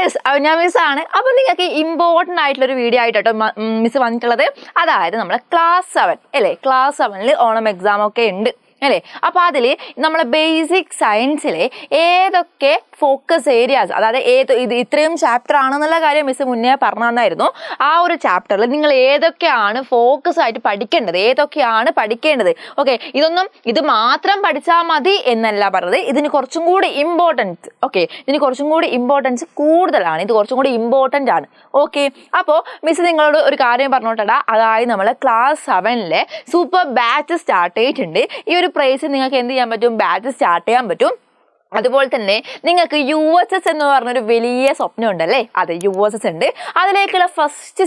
Yes, ഞാൻ മിസ്സാണ്. അപ്പോൾ നിങ്ങൾക്ക് ഇമ്പോർട്ടൻ്റ് ആയിട്ടുള്ളൊരു വീഡിയോ ആയിട്ടോ മിസ് വന്നിട്ടുള്ളത്. അതായത് നമ്മളെ ക്ലാസ് 7 അല്ലേ, ക്ലാസ് 7 ഓണം എക്സാം ഒക്കെ ഉണ്ട് അല്ലേ. അപ്പോൾ അതിൽ നമ്മളെ ബേസിക് സയൻസിലെ ഏതൊക്കെ ഫോക്കസ് ഏരിയാസ്, അതായത് ഇത് ഇത്രയും ചാപ്റ്റർ ആണെന്നുള്ള കാര്യം മിസ് മുന്നേ പറഞ്ഞു തന്നായിരുന്നു. ആ ഒരു ചാപ്റ്ററിൽ നിങ്ങൾ ഏതൊക്കെയാണ് ഫോക്കസ് ആയിട്ട് പഠിക്കേണ്ടത്, ഏതൊക്കെയാണ് പഠിക്കേണ്ടത്. ഓക്കെ, ഇത് മാത്രം പഠിച്ചാൽ മതി എന്നല്ല പറഞ്ഞത്. ഇതിന് കുറച്ചും കൂടി ഇമ്പോർട്ടൻസ്, ഇതിന് കുറച്ചും കൂടി ഇമ്പോർട്ടൻസ് കൂടുതലാണ്, ഇത് കുറച്ചും കൂടി ഇമ്പോർട്ടൻ്റ് ആണ്. ഓക്കെ, അപ്പോൾ മിസ് നിങ്ങളോട് ഒരു കാര്യം പറഞ്ഞോട്ടാ. അതായത് നമ്മൾ ക്ലാസ് 7 സൂപ്പർ ബാച്ച് സ്റ്റാർട്ട് ചെയ്തിട്ടുണ്ട്. ഈ ഒരു പ്രൈസ് നിങ്ങൾക്ക് എന്ത് ചെയ്യാൻ പറ്റും, ബാച്ച് സ്റ്റാർട്ട് ചെയ്യാൻ പറ്റും. അതുപോലെ തന്നെ നിങ്ങൾക്ക് USS എന്ന് പറഞ്ഞൊരു വലിയ സ്വപ്നം ഉണ്ടല്ലേ, അതെ USS ഉണ്ട്. അതിലേക്കുള്ള ഫസ്റ്റ്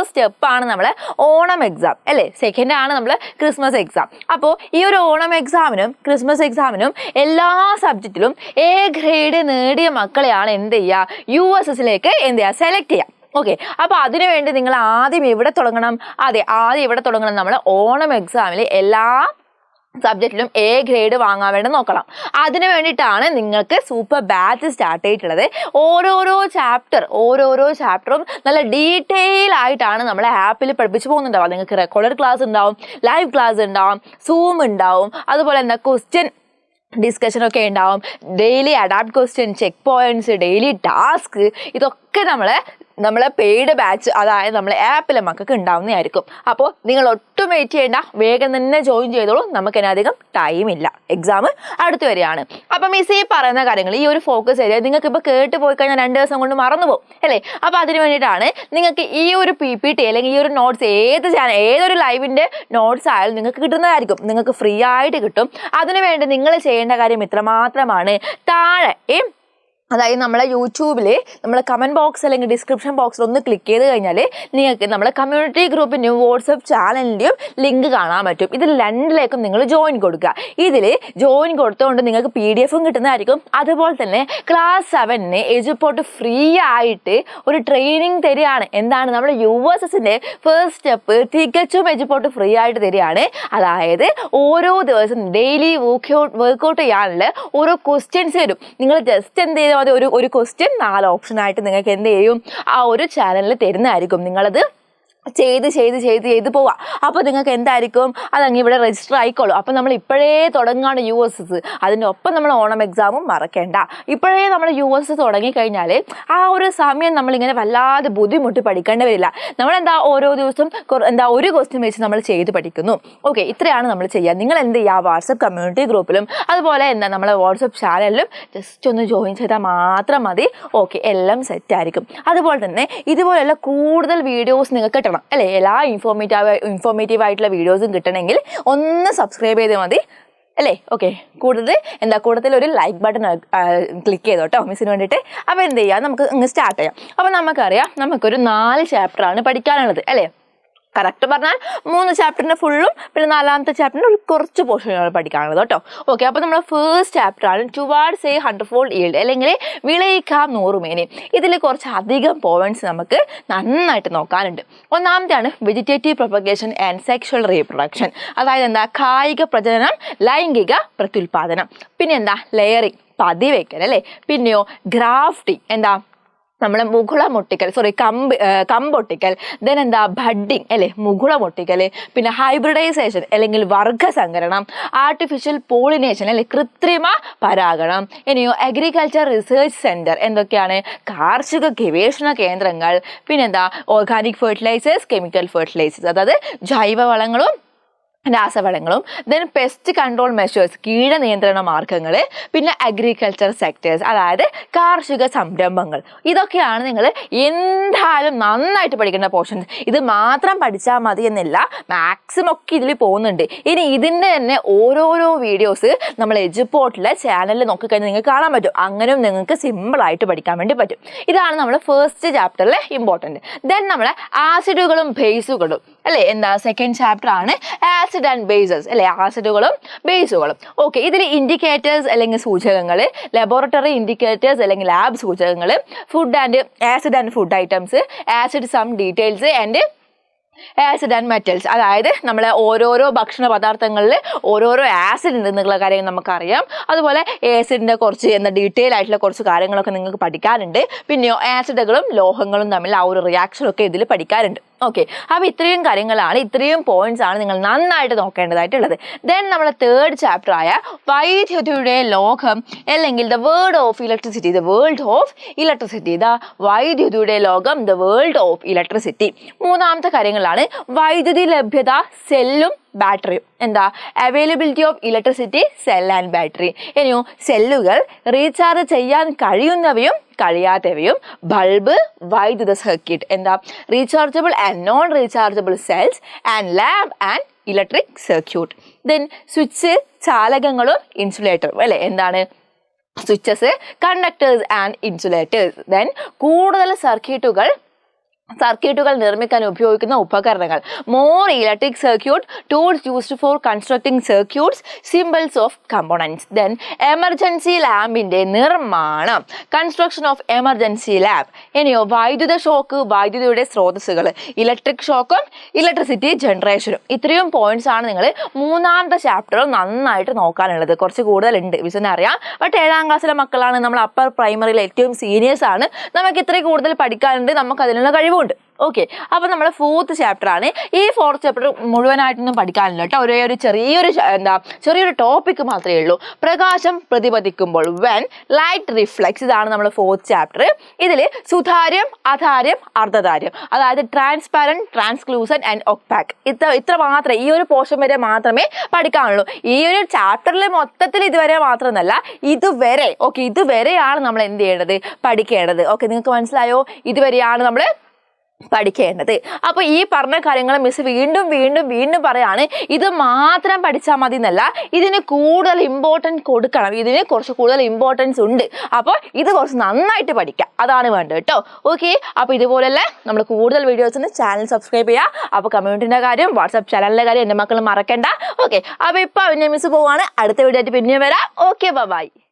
സ്റ്റെപ്പാണ് നമ്മളെ ഓണം എക്സാം അല്ലേ. സെക്കൻഡ് ആണ് നമ്മൾ ക്രിസ്മസ് എക്സാം. അപ്പോൾ ഈ ഒരു ഓണം എക്സാമിനും ക്രിസ്മസ് എക്സാമിനും എല്ലാ സബ്ജക്റ്റിലും A ഗ്രേഡ് നേടിയ മക്കളെയാണ് എന്ത് ചെയ്യുക, USSലേക്ക് എന്ത് ചെയ്യുക, സെലക്ട് ചെയ്യുക. ഓക്കെ, അപ്പോൾ അതിനുവേണ്ടി നിങ്ങൾ ആദ്യം എവിടെ തുടങ്ങണം, ആദ്യം എവിടെ തുടങ്ങണം, നമ്മൾ ഓണം എക്സാമിൽ എല്ലാ സബ്ജക്റ്റിലും A ഗ്രേഡ് വാങ്ങാൻ വേണ്ടി നോക്കണം. അതിന് വേണ്ടിയിട്ടാണ് നിങ്ങൾക്ക് സൂപ്പർ ബാച്ച് സ്റ്റാർട്ട് ചെയ്തിട്ടുള്ളത്. ഓരോരോ ചാപ്റ്ററും നല്ല ഡീറ്റെയിൽ ആയിട്ടാണ് നമ്മളെ ആപ്പിൽ പഠിപ്പിച്ചു പോകുന്നുണ്ടാവുക. നിങ്ങൾക്ക് റെക്കോർഡഡ് ക്ലാസ് ഉണ്ടാവും, ലൈവ് ക്ലാസ് ഉണ്ടാവും, സൂം ഉണ്ടാവും, അതുപോലെ എന്താ ക്വസ്റ്റ്യൻ ഡിസ്കഷനൊക്കെ ഉണ്ടാവും, daily adapt question, check points, daily task, ഇതൊക്കെ നമ്മളെ പെയ്ഡ് ബാച്ച്, അതായത് നമ്മളെ ആപ്പിലെ മക്കൾക്ക് ഉണ്ടാവുന്നതായിരിക്കും. അപ്പോൾ നിങ്ങൾ ഒട്ടും വെയിറ്റ് ചെയ്യേണ്ട, വേഗം തന്നെ ജോയിൻ ചെയ്തോളൂ. നമുക്കതിനധികം ടൈമില്ല, എക്സാം അടുത്ത് വരികയാണ്. അപ്പം മിസ് ഈ പറയുന്ന കാര്യങ്ങൾ, ഈ ഒരു ഫോക്കസ് ഏരിയ നിങ്ങൾക്ക് ഇപ്പോൾ കേട്ട് പോയി കഴിഞ്ഞാൽ 2 ദിവസം കൊണ്ട് മറന്നു പോകും അല്ലേ. അപ്പോൾ അതിന് വേണ്ടിയിട്ടാണ് നിങ്ങൾക്ക് ഈ ഒരു PPT അല്ലെങ്കിൽ ഈ ഒരു നോട്ട്സ് ഏതൊരു ലൈവിൻ്റെ നോട്ട്സ് ആയാലും നിങ്ങൾക്ക് കിട്ടുന്നതായിരിക്കും, നിങ്ങൾക്ക് ഫ്രീ ആയിട്ട് കിട്ടും. അതിനുവേണ്ടി നിങ്ങൾ ചെയ്യേണ്ട കാര്യം ഇത്രമാത്രമാണ്. താഴെ അതായത് നമ്മളെ യൂട്യൂബിൽ നമ്മളെ കമൻറ്റ് ബോക്സ് അല്ലെങ്കിൽ ഡിസ്ക്രിപ്ഷൻ ബോക്സിൽ ഒന്ന് ക്ലിക്ക് ചെയ്ത് കഴിഞ്ഞാൽ നിങ്ങൾക്ക് നമ്മളെ കമ്മ്യൂണിറ്റി ഗ്രൂപ്പിൻ്റെയും വാട്സപ്പ് ചാനലിൻ്റെയും ലിങ്ക് കാണാൻ പറ്റും. ഇതിൽ 2ലേക്കും നിങ്ങൾ ജോയിൻ കൊടുക്കുക. ഇതിൽ ജോയിൻ കൊടുത്തുകൊണ്ട് നിങ്ങൾക്ക് PDF കിട്ടുന്നതായിരിക്കും. അതുപോലെ തന്നെ ക്ലാസ് 7 എജുപോർട്ട് ഫ്രീ ആയിട്ട് ഒരു ട്രെയിനിങ് തരികയാണ്. എന്താണ്, നമ്മൾ USSൻ്റെ ഫസ്റ്റ് സ്റ്റെപ്പ് തികച്ചും എജുപോർട്ട് ഫ്രീ ആയിട്ട് തരികയാണ്. അതായത് ഓരോ ദിവസം ഡെയിലി വർക്കൗട്ട് ചെയ്യാനുള്ള ഓരോ ക്വസ്റ്റ്യൻസ് വരും. നിങ്ങൾ ജസ്റ്റ് എന്ത് ചെയ്താൽ ഒരു ക്വസ്റ്റ്യൻ 4 ഓപ്ഷനായിട്ട് നിങ്ങൾക്ക് എന്ത് ചെയ്യും, ആ ഒരു ചാനലിൽ തരുന്നതായിരിക്കും. നിങ്ങളത് ചെയ്ത് പോവാം. അപ്പോൾ നിങ്ങൾക്ക് എന്തായിരിക്കും, അതങ്ങ് ഇവിടെ രജിസ്റ്റർ ആയിക്കോളും. അപ്പോൾ നമ്മൾ ഇപ്പോഴേ തുടങ്ങുകയാണ് USS. അതിൻ്റെ ഒപ്പം നമ്മൾ ഓണം എക്സാമും മറക്കേണ്ട. ഇപ്പോഴേ നമ്മൾ USS തുടങ്ങിക്കഴിഞ്ഞാൽ ആ ഒരു സമയം നമ്മളിങ്ങനെ വല്ലാതെ ബുദ്ധിമുട്ടി പഠിക്കേണ്ടി വരില്ല. നമ്മളെന്താ ഓരോ ദിവസം ഒരു ക്വസ്റ്റ്യൻ വെച്ച് നമ്മൾ ചെയ്ത് പഠിക്കുന്നു. ഓക്കെ, ഇത്രയാണ് നമ്മൾ ചെയ്യുക. നിങ്ങൾ എന്ത് ചെയ്യുക, വാട്സപ്പ് കമ്മ്യൂണിറ്റി ഗ്രൂപ്പിലും അതുപോലെ നമ്മളെ വാട്സപ്പ് ചാനലിലും ജസ്റ്റ് ഒന്ന് ജോയിൻ ചെയ്താൽ മാത്രം മതി. ഓക്കെ, എല്ലാം സെറ്റായിരിക്കും. അതുപോലെ തന്നെ ഇതുപോലെയുള്ള കൂടുതൽ വീഡിയോസ് നിങ്ങൾക്ക് കിട്ടണം അല്ലേ. എല്ലാ ഇൻഫോർമേറ്റീവ് ആയിട്ടുള്ള വീഡിയോസും കിട്ടണമെങ്കിൽ ഒന്ന് സബ്സ്ക്രൈബ് ചെയ്താൽ മതി അല്ലേ. ഓക്കെ, കൂടുതൽ ഒരു ലൈക്ക് ബട്ടൺ ക്ലിക്ക് ചെയ്തോട്ടോ മിസ്സിന് വേണ്ടിയിട്ട്. അപ്പോൾ എന്ത് ചെയ്യുക, നമുക്ക് സ്റ്റാർട്ട് ചെയ്യാം. അപ്പോൾ നമുക്കറിയാം, നമുക്കൊരു 4 ചാപ്റ്ററാണ് പഠിക്കാനുള്ളത് അല്ലേ. കറക്റ്റ് പറഞ്ഞാൽ 3 ചാപ്റ്ററിൻ്റെ ഫുള്ളും പിന്നെ 4ാമത്തെ ചാപ്റ്ററിൻ്റെ ഒരു കുറച്ച് പോർഷനുകൾ പഠിക്കാനുള്ളത് കേട്ടോ. ഓക്കെ, അപ്പോൾ നമ്മൾ ഫസ്റ്റ് ചാപ്റ്ററാണ് ടുവാർഡ്സ് എ 100-fold yield അല്ലെങ്കിൽ വിളയിക്കാം 100 മേനി. ഇതിൽ കുറച്ച് അധികം പോയിന്റ്സ് നമുക്ക് നന്നായിട്ട് നോക്കാനുണ്ട്. ഒന്നാമത്തെയാണ് vegetative propagation and sexual reproduction. അതായത് എന്താ, കായിക പ്രജനനം, ലൈംഗിക പ്രത്യുൽപാദനം. പിന്നെ എന്താ, ലെയറിങ്, പതിവയ്ക്കൽ അല്ലേ. പിന്നെയോ ഗ്രാഫ്റ്റിംഗ്, നമ്മളെ കമ്പൊട്ടിക്കൽ. ദെൻ എന്താ, ബഡ്ഡിങ് അല്ലേ, മുകുളമൊട്ടിക്കൽ. പിന്നെ ഹൈബ്രിഡൈസേഷൻ അല്ലെങ്കിൽ വർഗ്ഗസങ്കരണം, ആർട്ടിഫിഷ്യൽ പോളിനേഷൻ അല്ലെ, കൃത്രിമ പരാഗണം. ഇനിയോ അഗ്രികൾച്ചർ റിസർച്ച് സെൻറ്റർ, എന്തൊക്കെയാണ്, കാർഷിക ഗവേഷണ കേന്ദ്രങ്ങൾ. പിന്നെന്താ, ഓർഗാനിക് ഫെർട്ടിലൈസേഴ്സ്, കെമിക്കൽ ഫെർട്ടിലൈസേഴ്സ്, അതായത് ജൈവവളങ്ങളും രാസവളങ്ങളും. ദെൻ പെസ്റ്റ് കൺട്രോൾ മെഷേഴ്സ്, കീടനിയന്ത്രണ മാർഗങ്ങൾ. പിന്നെ അഗ്രികൾച്ചർ സെക്ടേഴ്സ്, അതായത് കാർഷിക സംരംഭങ്ങൾ. ഇതൊക്കെയാണ് നിങ്ങൾ എന്തായാലും നന്നായിട്ട് പഠിക്കേണ്ട പോർഷൻസ്. ഇത് മാത്രം പഠിച്ചാൽ മതി എന്നില്ല, മാക്സിമം ഒക്കെ ഇതിൽ പോകുന്നുണ്ട്. ഇനി ഇതിൻ്റെ തന്നെ ഓരോരോ വീഡിയോസ് നമ്മൾ എജുപോർട്ടിലെ ചാനലിൽ നോക്കിക്കഴിഞ്ഞാൽ നിങ്ങൾക്ക് കാണാൻ പറ്റും. അങ്ങനെയും നിങ്ങൾക്ക് സിമ്പിളായിട്ട് പഠിക്കാൻ വേണ്ടി പറ്റും. ഇതാണ് നമ്മൾ ഫസ്റ്റ് ചാപ്റ്ററിലെ ഇമ്പോർട്ടൻറ്റ്. ദെൻ നമ്മളെ ആസിഡുകളും ബേസുകളും അല്ലേ. സെക്കൻഡ് ചാപ്റ്റർ ആണ് ആസിഡ് ആൻഡ് ബേസസ് അല്ലേ, ആസിഡുകളും ബേസുകളും. ഓക്കെ, ഇതിൽ ഇൻഡിക്കേറ്റേഴ്സ് അല്ലെങ്കിൽ സൂചകങ്ങൾ, ലബോറട്ടറി ഇൻഡിക്കേറ്റേഴ്സ് അല്ലെങ്കിൽ ലാബ് സൂചകങ്ങൾ, acid and food items, acid some details and acid and metals, അതായത് നമ്മളെ ഓരോരോ ഭക്ഷണ പദാർത്ഥങ്ങളിൽ ഓരോരോ ആസിഡ് ഉണ്ടെന്നുള്ള കാര്യം നമുക്കറിയാം. അതുപോലെ ആസിഡിൻ്റെ കുറച്ച് ഡീറ്റെയിൽ ആയിട്ടുള്ള കുറച്ച് കാര്യങ്ങളൊക്കെ നിങ്ങൾക്ക് പഠിക്കാനുണ്ട്. പിന്നെയോ ആസിഡുകളും ലോഹങ്ങളും തമ്മിൽ ആ ഒരു റിയാക്ഷനൊക്കെ ഇതിൽ പഠിക്കാനുണ്ട്. ഓക്കെ, അപ്പോൾ ഇത്രയും കാര്യങ്ങളാണ്, ഇത്രയും പോയിന്റ്സ് ആണ് നിങ്ങൾ നന്നായിട്ട് നോക്കേണ്ടതായിട്ടുള്ളത്. ദെൻ നമ്മളെ തേർഡ് ചാപ്റ്റർ ആയ വൈദ്യുതിയുടെ ലോകം അല്ലെങ്കിൽ the world of electricity, the world of electricity, the വൈദ്യുതിയുടെ ലോകം, ദ വേൾഡ് ഓഫ് ഇലക്ട്രിസിറ്റി. മൂന്നാമത്തെ കാര്യങ്ങളാണ് വൈദ്യുതി ലഭ്യത, സെല്ലും ബാറ്ററിയും. എന്താ? Availability of electricity, cell and battery. ഇനിയോ സെല്ലുകൾ, റീചാർജ് ചെയ്യാൻ കഴിയുന്നവയും കഴിയാത്തവയും, ബൾബ്, വൈദ്യുത സർക്യൂട്ട്. എന്താ? Rechargeable and non rechargeable cells and lamp and electric circuit. Then switch, ചാലകങ്ങളും ഇൻസുലേറ്ററും അല്ലേ? എന്താണ്? Switches, conductors and insulators. Then കൂടുതൽ സർക്യൂട്ടുകൾ നിർമ്മിക്കാൻ ഉപയോഗിക്കുന്ന ഉപകരണങ്ങൾ. More electric circuit, tools used for constructing circuits, symbols of components. Then emergency ലാമ്പിന്റെ നിർമ്മാണം, കൺസ്ട്രക്ഷൻ ഓഫ് എമർജൻസി ലാമ്പ്. ഇനിയോ വൈദ്യുത ഷോക്ക്, വൈദ്യുതിയുടെ സ്രോതസ്സുകൾ, ഇലക്ട്രിക് ഷോക്കും ഇലക്ട്രിസിറ്റി ജനറേഷനും. ഇത്രയും പോയിന്റ്സ് ആണ് നിങ്ങൾ മൂന്നാമത്തെ ചാപ്റ്ററിൽ നന്നായിട്ട് നോക്കാനുള്ളത്. കുറച്ച് കൂടുതലുണ്ട്, വിസിനെ അറിയാം. ബട്ട് 7ാം ക്ലാസ്സിലെ മക്കളാണ്, നമ്മൾ അപ്പർ പ്രൈമറിയിൽ ഏറ്റവും സീനിയേഴ്സ് ആണ്. നമുക്ക് ഇത്രയും കൂടുതൽ പഠിക്കാനുണ്ട്, നമുക്ക് അതിനുള്ള കഴിവുണ്ട്. ഓക്കെ, അപ്പോൾ നമ്മുടെ 4th ചാപ്റ്റർ ആണ്. ഈ 4th ചാപ്റ്റർ മുഴുവനായിട്ടൊന്നും പഠിക്കാനില്ല കേട്ടോ. ഒരു ചെറിയൊരു ടോപ്പിക് മാത്രമേ ഉള്ളൂ. പ്രകാശം പ്രതിപതിക്കുമ്പോൾ, വെൻ ലൈറ്റ് റിഫ്ലെക്സ്. ഇതാണ് നമ്മുടെ 4th ചാപ്റ്റർ. ഇതിൽ സുതാര്യം, അധാര്യം, അർദ്ധധാര്യം, അതായത് ട്രാൻസ്പാരന്റ്, ട്രാൻസ്ലൂസന്റ് ആൻഡ് ഒപ്പാക്. ഇത്ര മാത്രമേ, ഈ ഒരു പോർഷൻ വരെ മാത്രമേ പഠിക്കാനുള്ളൂ. ഈ ഒരു ചാപ്റ്ററിൽ മൊത്തത്തിൽ ഇതുവരെ മാത്രമല്ല, ഇതുവരെയാണ് നമ്മൾ എന്ത് ചെയ്യേണ്ടത്? പഠിക്കേണ്ടത്. ഓക്കെ, നിങ്ങൾക്ക് മനസ്സിലായോ? ഇതുവരെയാണ് നമ്മൾ പഠിക്കേണ്ടത്. അപ്പോൾ ഈ പറഞ്ഞ കാര്യങ്ങൾ മിസ് വീണ്ടും പറയാണ്. ഇത് മാത്രം പഠിച്ചാൽ മതി എന്നല്ല, ഇതിന് കൂടുതൽ ഇമ്പോർട്ടൻസ് കൊടുക്കണം. ഇതിന് കുറച്ച് കൂടുതൽ ഇമ്പോർട്ടൻസ് ഉണ്ട്. അപ്പോൾ ഇത് കുറച്ച് നന്നായിട്ട് പഠിക്കാം, അതാണ് വേണ്ടത് കേട്ടോ. ഓക്കെ, അപ്പോൾ ഇതുപോലെയല്ല നമ്മൾ കൂടുതൽ വീഡിയോസിന് ചാനൽ സബ്സ്ക്രൈബ് ചെയ്യുക. അപ്പോൾ കമ്മ്യൂണിറ്റിൻ്റെ കാര്യം, വാട്സാപ്പ് ചാനലിൻ്റെ കാര്യം എൻ്റെ മക്കൾ മറക്കണ്ട. ഓക്കെ, അപ്പോൾ ഇപ്പോൾ മിസ് പോവാണ്. അടുത്ത വീഡിയോ ആയിട്ട് പിന്നെ വരാം. Okay, by.